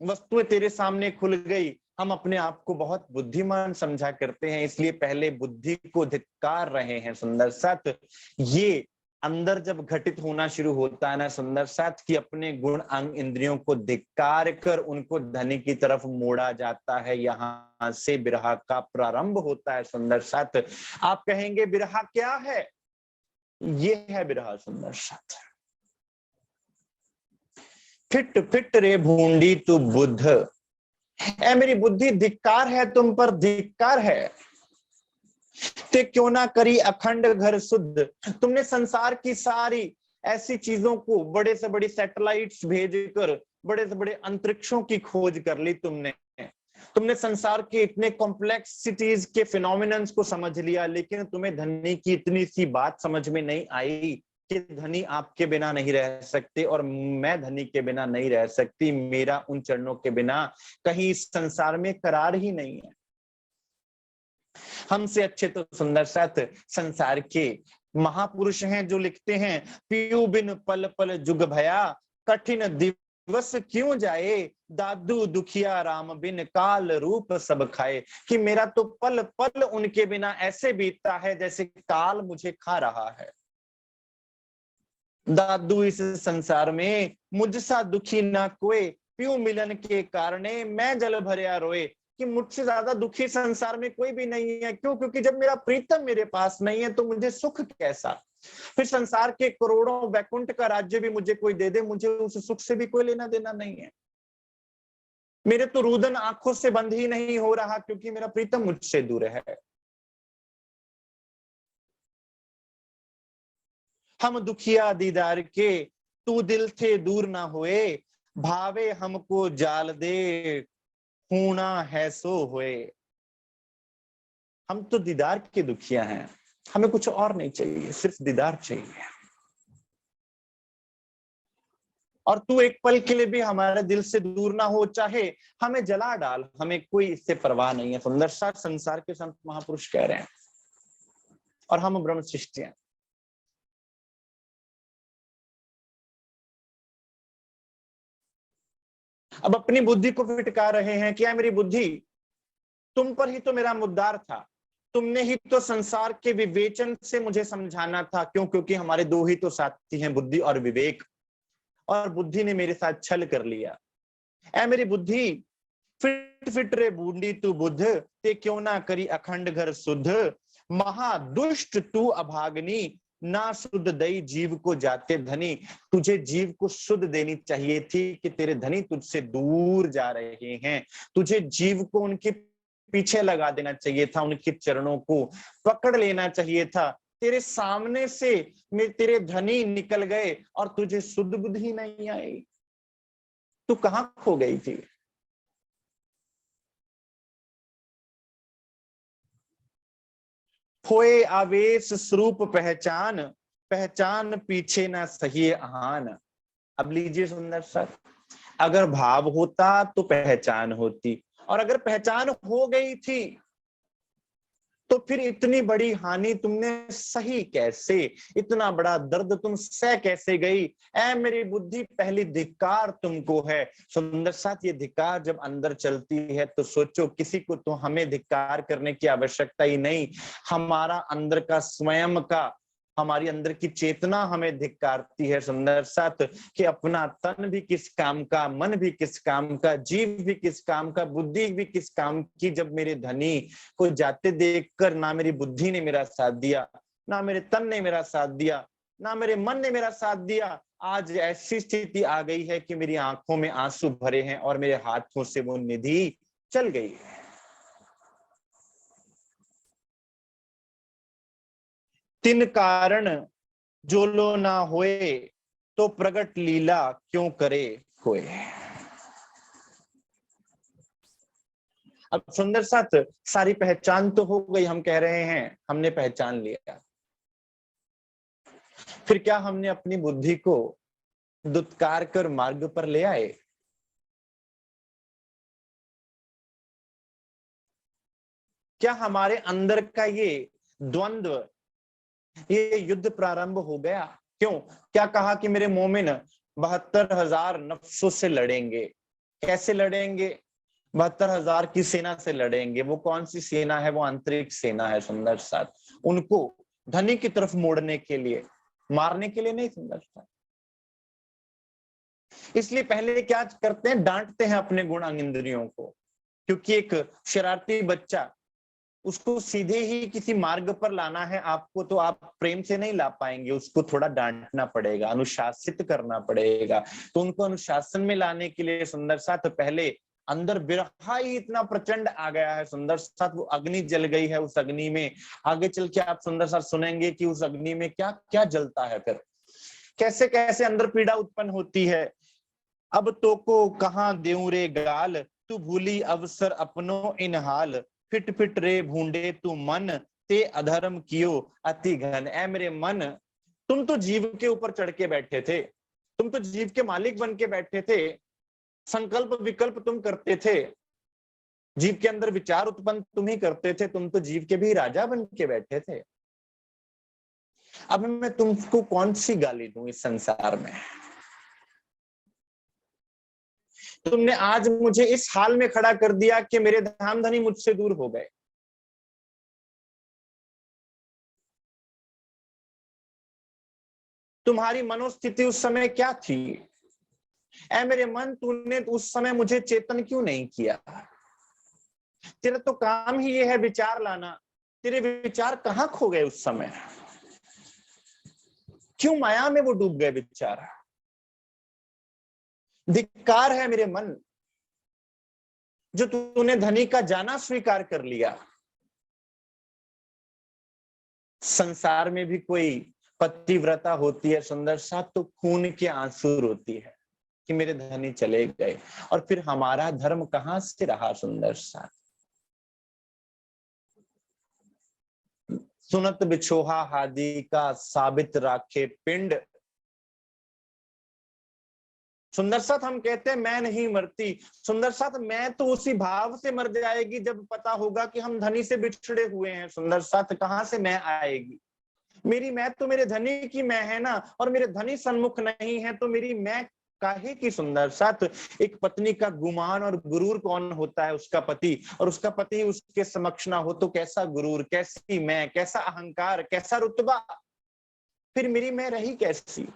A: वस्तुएं तेरे सामने खुल गई। हम अपने आप को बहुत बुद्धिमान समझा करते हैं, इसलिए पहले बुद्धि को धिक्कार रहे हैं सुंदर साथ। ये अंदर जब घटित होना शुरू होता है ना सुंदर साथ, कि अपने गुण अंग इंद्रियों को धिक्कार कर उनको धनी की तरफ मोड़ा जाता है, यहां से बिरहा का प्रारंभ होता है सुंदर साथ। आप कहेंगे बिरहा क्या है? ये है बिरहा सुंदर साथ। फिट फिट रे भूंडी तू बुद्ध, ऐ मेरी बुद्धि धिक्कार है तुम पर, धिक्कार है। ते क्यों ना करी अखंड घर शुद्ध, तुमने संसार की सारी ऐसी चीजों को, बड़े से बड़ी सैटेलाइट्स भेजकर बड़े से बड़े अंतरिक्षों की खोज कर ली। तुमने संसार के इतने कॉम्प्लेक्सिटीज के फिनोमिनन्स को समझ लिया, लेकिन तुम्हें धनी की इतनी सी बात समझ में नहीं आई कि धनी आपके बिना नहीं रह सकते और मैं धनी के बिना नहीं रह सकती। मेरा उन चरणों के बिना कहीं इस संसार में करार ही नहीं है। हमसे अच्छे तो सुंदर साथ संसार के महापुरुष हैं जो लिखते हैं, पीयू बिन पल पल जुग भया, कठिन दिवस क्यों जाए, दादू दुखिया राम बिन काल रूप सब खाए। कि मेरा तो पल पल उनके बिना ऐसे बीतता है जैसे काल मुझे खा रहा है। दादू इस संसार में मुझसा दुखी ना कोई, प्यू मिलन के कारणे मैं जल भरिया रोए। कि मुझसे ज्यादा दुखी संसार में कोई भी नहीं है। क्यों? क्योंकि जब मेरा प्रीतम मेरे पास नहीं है तो मुझे सुख कैसा? फिर संसार के करोड़ों वैकुंठ का राज्य भी मुझे कोई दे दे, मुझे उस सुख से भी कोई लेना देना नहीं है। मेरे तो रुदन आंखों से बंद ही नहीं हो रहा क्योंकि मेरा प्रीतम मुझसे दूर है। हम दुखिया दीदार के, तू दिल थे दूर ना होए, भावे हमको जाल दे, होना है सो होए। हम तो दीदार के दुखिया हैं, हमें कुछ और नहीं चाहिए, सिर्फ दीदार चाहिए। और तू एक पल के लिए भी हमारे दिल से दूर ना हो, चाहे हमें जला डाल, हमें कोई इससे परवाह नहीं है। सुंदर सा संसार के संत महापुरुष कह रहे हैं और हम ब्रह्म सृष्टि हैं। अब अपनी बुद्धि को फिटकार रहे हैं, क्या मेरी बुद्धि, तुम पर ही तो मेरा मुद्दार था, तुमने ही तो संसार के विवेचन से मुझे समझाना था। क्यों? क्योंकि हमारे दो ही तो साथी हैं, बुद्धि और विवेक, और बुद्धि ने मेरे साथ छल कर लिया। ऐ मेरी बुद्धि, फिट फिट रे बूंदी तू बुद्ध, ते क्यों ना करी अखंड घर शुद्ध, महादुष्ट तू अभागनी, ना शुद्ध दई जीव को जाते धनी। तुझे जीव को शुद्ध देनी चाहिए थी कि तेरे धनी तुझसे दूर जा रहे हैं। तुझे जीव को उनके पीछे लगा देना चाहिए था, उनके चरणों को पकड़ लेना चाहिए था। तेरे सामने से तेरे धनी निकल गए और तुझे शुद्ध बुद्धि नहीं आई। तू कहां खो गई थी? खोए आवेश स्वरूप पहचान, पहचान पीछे ना सही आन। अब लीजिए सुंदर सर, अगर भाव होता तो पहचान होती, और अगर पहचान हो गई थी तो फिर इतनी बड़ी हानि तुमने सही कैसे? इतना बड़ा दर्द तुम सह कैसे गई? ऐ मेरी बुद्धि, पहली धिक्कार तुमको है। सुंदर साथ, ये धिक्कार जब अंदर चलती है तो सोचो, किसी को तो हमें धिक्कार करने की आवश्यकता ही नहीं। हमारा अंदर का स्वयं का, हमारी अंदर की चेतना हमें धिक्कारती है सुंदर साथ, कि अपना तन भी किस काम का, मन भी किस काम का, जीव भी किस काम का, बुद्धि भी किस काम की। जब मेरे धनी को जाते देखकर ना मेरी बुद्धि ने मेरा साथ दिया, ना मेरे तन ने मेरा साथ दिया, ना मेरे मन ने मेरा साथ दिया, आज ऐसी स्थिति आ गई है कि मेरी आंखों में आंसू भरे हैं और मेरे हाथों से वो निधि चल गई है। तिन कारण जो लो ना होए, तो प्रगट लीला क्यों करे कोई। अब सुंदर साथ, सारी पहचान तो हो गई, हम कह रहे हैं हमने पहचान लिया, फिर क्या हमने अपनी बुद्धि को दुत्कार कर मार्ग पर ले आए? क्या हमारे अंदर का ये द्वंद्व, ये युद्ध प्रारंभ हो गया? क्यों? क्या कहा कि मेरे मोमिन 72,000 नफ्सों से लड़ेंगे। कैसे लड़ेंगे? 72,000 की सेना से लड़ेंगे। वो कौन सी सेना है? वो आंतरिक सेना है सुंदर साथ। उनको धनी की तरफ मोड़ने के लिए, मारने के लिए नहीं सुंदर साथ। इसलिए पहले क्या करते हैं? डांटते हैं अपने गुण अंग इंद्रियों को, क्योंकि एक शरारती बच्चा, उसको सीधे ही किसी मार्ग पर लाना है आपको, तो आप प्रेम से नहीं ला पाएंगे, उसको थोड़ा डांटना पड़ेगा, अनुशासित करना पड़ेगा। तो उनको अनुशासन में लाने के लिए सुंदर साथ पहले अंदर बिरहा ही इतना प्रचंड आ गया है सुंदर साथ, वो अग्नि जल गई है। उस अग्नि में आगे चल के आप सुंदर साथ सुनेंगे कि उस अग्नि में क्या क्या जलता है, फिर कैसे कैसे अंदर पीड़ा उत्पन्न होती है। अब तो को कहां देऊं रे गाल, तू भूली अवसर अपनो इन हाल। फिट फिट रे भूंडे तू मन, ते अधर्म कियो अति घन। ऐ मेरे मन, तुम तो जीव के ऊपर चढ़ के बैठे थे, तुम तो जीव के मालिक बन के बैठे थे, संकल्प विकल्प तुम करते थे, जीव के अंदर विचार उत्पन्न तुम ही करते थे, तुम तो जीव के भी राजा बन के बैठे थे। अब मैं तुमको कौन सी गाली दूं इस संसार में? तुमने आज मुझे इस हाल में खड़ा कर दिया कि मेरे धाम धनी मुझसे दूर हो गए। तुम्हारी मनोस्थिति उस समय क्या थी? ऐ मेरे मन, तूने उस समय मुझे चेतन क्यों नहीं किया? तेरा तो काम ही ये है विचार लाना, तेरे विचार कहां खो गए उस समय? क्यों माया में वो डूब गए विचार? धिक्कार है मेरे मन, जो तूने धनी का जाना स्वीकार कर लिया। संसार में भी कोई पतिव्रता होती है सुंदर सा, तो खून के आंसू रोती है कि मेरे धनी चले गए, और फिर हमारा धर्म कहां से रहा सुंदर सा। सुनत बिछोहा हादी का, साबित राखे पिंड। सुंदर साथ हम कहते हैं मैं नहीं मरती, सुंदर साथ मैं तो उसी भाव से मर जाएगी जब पता होगा कि हम धनी से बिछड़े हुए हैं। सुंदर साथ कहां से मैं आएगी? मेरी मैं तो मेरे धनी की मैं है ना, और मेरे धनी सन्मुख नहीं है तो मेरी मैं काहे की? सुंदर साथ, एक पत्नी का गुमान और गुरूर कौन होता है? उसका पति, और उसका पति उसके समक्ष ना हो तो कैसा गुरूर, कैसी मैं, कैसा अहंकार, कैसा रुतबा, फिर मेरी मैं रही कैसी?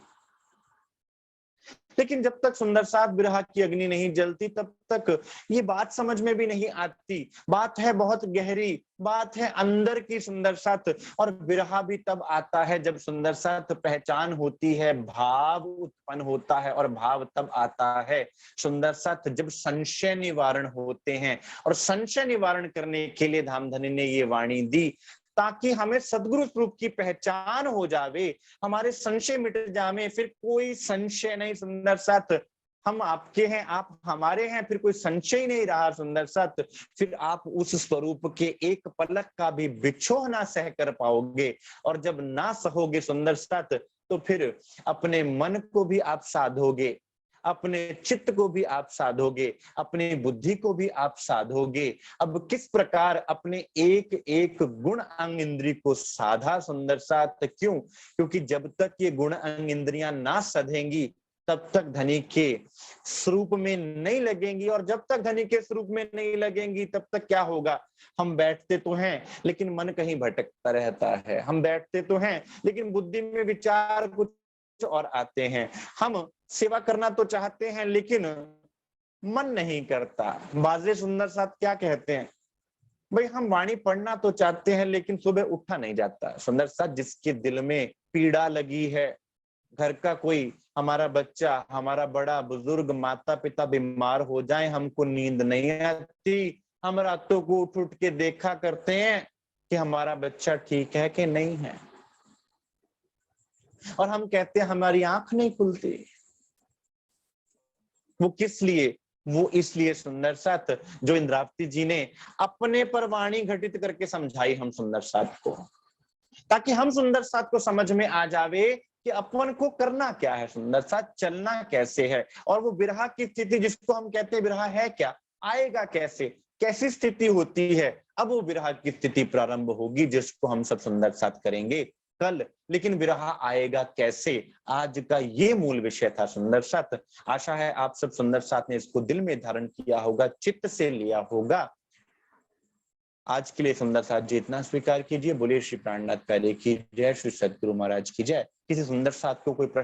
A: लेकिन जब तक सुंदर साथ बिरहा की अग्नि नहीं जलती तब तक ये बात समझ में भी नहीं आती। बात है बहुत गहरी, बात है अंदर की सुंदर साथ। और बिरहा भी तब आता है जब सुंदर साथ पहचान होती है, भाव उत्पन्न होता है, और भाव तब आता है सुंदर साथ जब संशय निवारण होते हैं। और संशय निवारण करने के लिए धामधनी ने ये वाणी दी ताकि हमें सदगुरु स्वरूप की पहचान हो जावे, हमारे संशय मिट जावे, फिर कोई संशय नहीं सुंदर साथ। हम आपके हैं, आप हमारे हैं, फिर कोई संशय ही नहीं रहा सुंदर साथ। फिर आप उस स्वरूप के एक पलक का भी बिछोह ना सह कर पाओगे, और जब ना सहोगे सुंदर साथ, तो फिर अपने मन को भी आप साधोगे, अपने चित्त को भी आप साधोगे, अपनी बुद्धि को भी आप साधोगे। अब किस प्रकार अपने एक एक गुण अंग इंद्री को साधा सुंदर साथ, क्यों? क्योंकि जब तक ये गुण अंग इंद्रियां ना सधेंगी, तब तक धनी के स्वरूप में नहीं लगेंगी, और जब तक धनी के स्वरूप में नहीं लगेंगी, तब तक क्या होगा? हम बैठते तो हैं, लेकिन मन कहीं भटकता रहता है। हम बैठते तो हैं, लेकिन बुद्धि में विचार कुछ और आते हैं। हम सेवा करना तो चाहते हैं, लेकिन मन नहीं करता। बाजे सुंदर साथ क्या कहते हैं? भाई हम वाणी पढ़ना तो चाहते हैं, लेकिन सुबह उठा नहीं जाता सुंदर साथ। जिसके दिल में पीड़ा लगी है, घर का कोई हमारा बच्चा, हमारा बड़ा बुजुर्ग, माता पिता बीमार हो जाए, हमको नींद नहीं आती। हम रातों को उठ उठ के देखा करते हैं कि हमारा बच्चा ठीक है कि नहीं है, और हम कहते हैं हमारी आंख नहीं खुलती। वो किस लिए? वो इसलिए सुंदर साथ, जो इंद्रावती जी ने अपने पर वाणी घटित करके समझाई हम सुंदर साथ को, ताकि हम सुंदर साथ को समझ में आ जावे कि अपन को करना क्या है सुंदर साथ, चलना कैसे है। और वो विरह की स्थिति जिसको हम कहते हैं विरह है क्या, आएगा कैसे, कैसी स्थिति होती है, अब वो विरह की स्थिति प्रारंभ होगी, जिसको हम सब सुंदर साथ करेंगे कल। लेकिन विरह आएगा कैसे, आज का ये मूल विषय था सुंदर साथ। आशा है आप सब सुंदर साथ ने इसको दिल में धारण किया होगा, चित्त से लिया होगा। आज के लिए सुंदर साथ जी इतना स्वीकार कीजिए। बोलिए श्री प्राणनाथ प्यारे की जय, श्री सदगुरु महाराज की जय। किसी सुंदर साथ को कोई प्रश्न